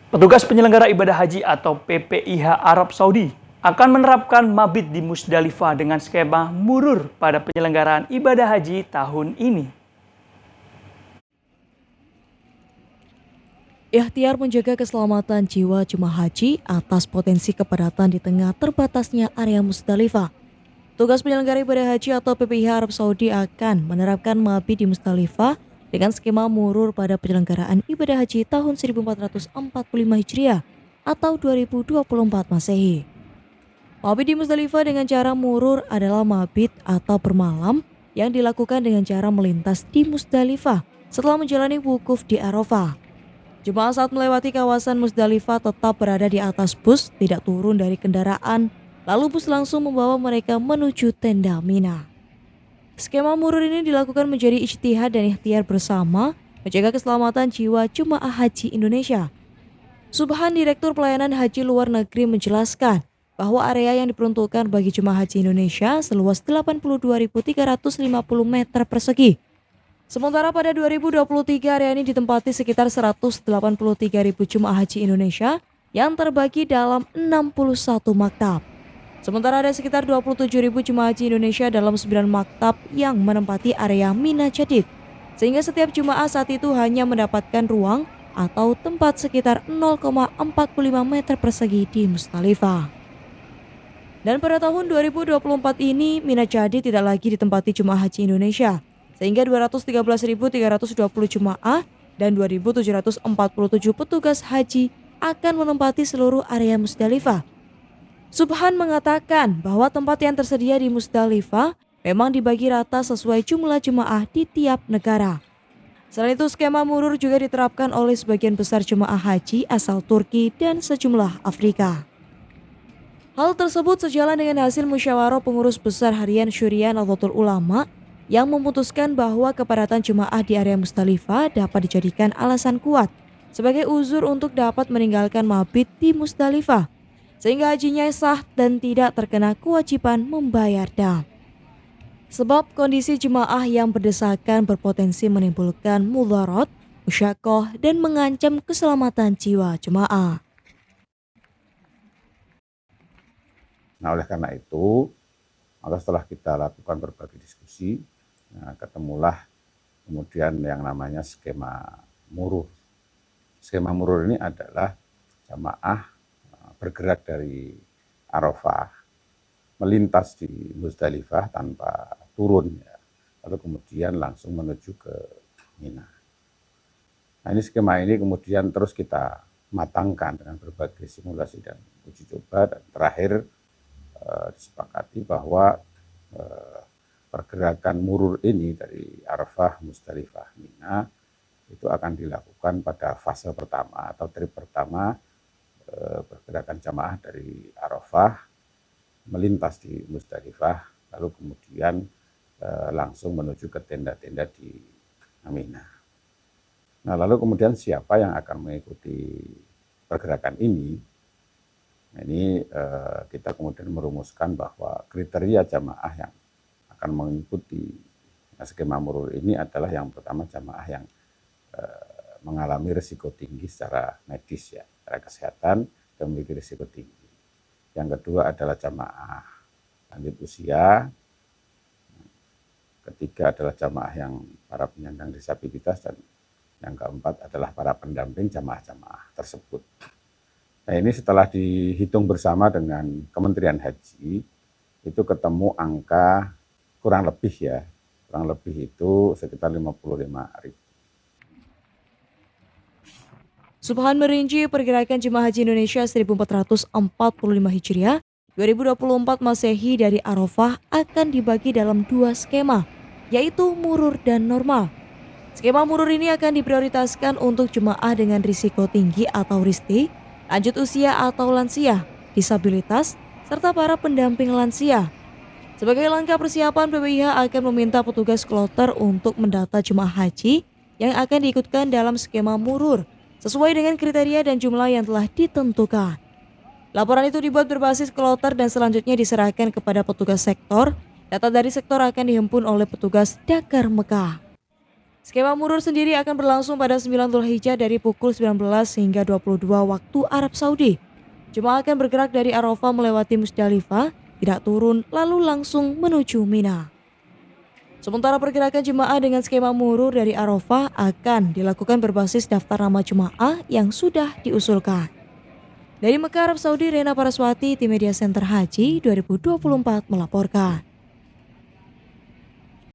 Petugas penyelenggara ibadah haji atau PPIH Arab Saudi akan menerapkan mabit di Musdalifah dengan skema murur pada penyelenggaraan ibadah haji tahun ini. Ikhtiar menjaga keselamatan jiwa jemaah haji atas potensi kepadatan di tengah terbatasnya area Musdalifah. Tugas penyelenggara ibadah haji atau PPIH Arab Saudi akan menerapkan mabit di Musdalifah dengan skema murur pada penyelenggaraan ibadah haji tahun 1445 Hijriah atau 2024 Masehi. Mabit di Musdalifah dengan cara murur adalah mabit atau bermalam yang dilakukan dengan cara melintas di Musdalifah setelah menjalani wukuf di Arafah. Jemaah saat melewati kawasan Musdalifah tetap berada di atas bus, tidak turun dari kendaraan, lalu bus langsung membawa mereka menuju tenda Mina. Skema murur ini dilakukan menjadi ijtihad dan ikhtiar bersama menjaga keselamatan jiwa jemaah haji Indonesia. Subhan Direktur Pelayanan Haji Luar Negeri menjelaskan bahwa area yang diperuntukkan bagi jemaah haji Indonesia seluas 82.350 meter persegi. Sementara pada 2023 area ini ditempati sekitar 183.000 jemaah haji Indonesia yang terbagi dalam 61 maktab. Sementara ada sekitar 27.000 jemaah haji Indonesia dalam 9 maktab yang menempati area Mina Jadid. Sehingga setiap jemaah saat itu hanya mendapatkan ruang atau tempat sekitar 0,45 meter persegi di Musdalifah. Dan pada tahun 2024 ini Mina Jadid tidak lagi ditempati jemaah haji Indonesia. Sehingga 213.320 jemaah dan 2.747 petugas haji akan menempati seluruh area Musdalifah. Subhan mengatakan bahwa tempat yang tersedia di Musdalifah memang dibagi rata sesuai jumlah jemaah di tiap negara. Selain itu, skema murur juga diterapkan oleh sebagian besar jemaah haji asal Turki dan sejumlah Afrika. Hal tersebut sejalan dengan hasil musyawarah pengurus besar harian Syuriah Nahdlatul Ulama yang memutuskan bahwa kepadatan jemaah di area Musdalifah dapat dijadikan alasan kuat sebagai uzur untuk dapat meninggalkan mabit di Musdalifah, sehingga hajinya sah dan tidak terkena kewajiban membayar dam. Sebab kondisi jemaah yang berdesakan berpotensi menimbulkan mudharat, musyaqqah, dan mengancam keselamatan jiwa jemaah. Nah, oleh karena itu, maka setelah kita lakukan berbagai diskusi, ketemulah kemudian yang namanya skema murur. Skema murur ini adalah jamaah bergerak dari Arafah, melintas di Musdalifah tanpa turun, ya. Lalu kemudian langsung menuju ke Mina. Nah, ini skema ini kemudian terus kita matangkan dengan berbagai simulasi dan uji coba, dan terakhir disepakati bahwa pergerakan murur ini dari Arafah, Musdalifah, Mina itu akan dilakukan pada fase pertama atau trip pertama, pergerakan jamaah dari Arafah melintas di Musdalifah, lalu kemudian langsung menuju ke tenda-tenda di Mina. Nah, lalu kemudian siapa yang akan mengikuti pergerakan ini? Nah, ini kita kemudian merumuskan bahwa kriteria jamaah yang akan mengikuti skema murur ini adalah yang pertama jamaah yang mengalami risiko tinggi secara medis, ya, secara kesehatan dan memiliki risiko tinggi. Yang kedua adalah jamaah lanjut usia. Ketiga adalah jamaah yang para penyandang disabilitas, dan yang keempat adalah para pendamping jamaah-jamaah tersebut. Nah, ini setelah dihitung bersama dengan Kementerian Haji, itu ketemu angka kurang lebih itu sekitar 55.000. Subhan merinci pergerakan jemaah haji Indonesia 1445 Hijriah 2024 Masehi dari Arafah akan dibagi dalam 2 skema, yaitu murur dan normal. Skema murur ini akan diprioritaskan untuk jemaah dengan risiko tinggi atau risti, lanjut usia atau lansia, disabilitas, serta para pendamping lansia. Sebagai langkah persiapan, PPIH akan meminta petugas kloter untuk mendata jemaah haji yang akan diikutkan dalam skema murur sesuai dengan kriteria dan jumlah yang telah ditentukan. Laporan itu dibuat berbasis kloter dan selanjutnya diserahkan kepada petugas sektor. Data dari sektor akan dihimpun oleh petugas Dakar Mekah. Skema murur sendiri akan berlangsung pada 9 Dzulhijjah dari pukul 19 hingga 22 waktu Arab Saudi. Jemaah akan bergerak dari Arafah melewati Musdalifah, tidak turun lalu langsung menuju Mina. Sementara pergerakan jemaah dengan skema murur dari Arafah akan dilakukan berbasis daftar nama jemaah yang sudah diusulkan. Dari Mekah, Arab Saudi, Rena Paraswati, Tim Media Center Haji 2024 melaporkan.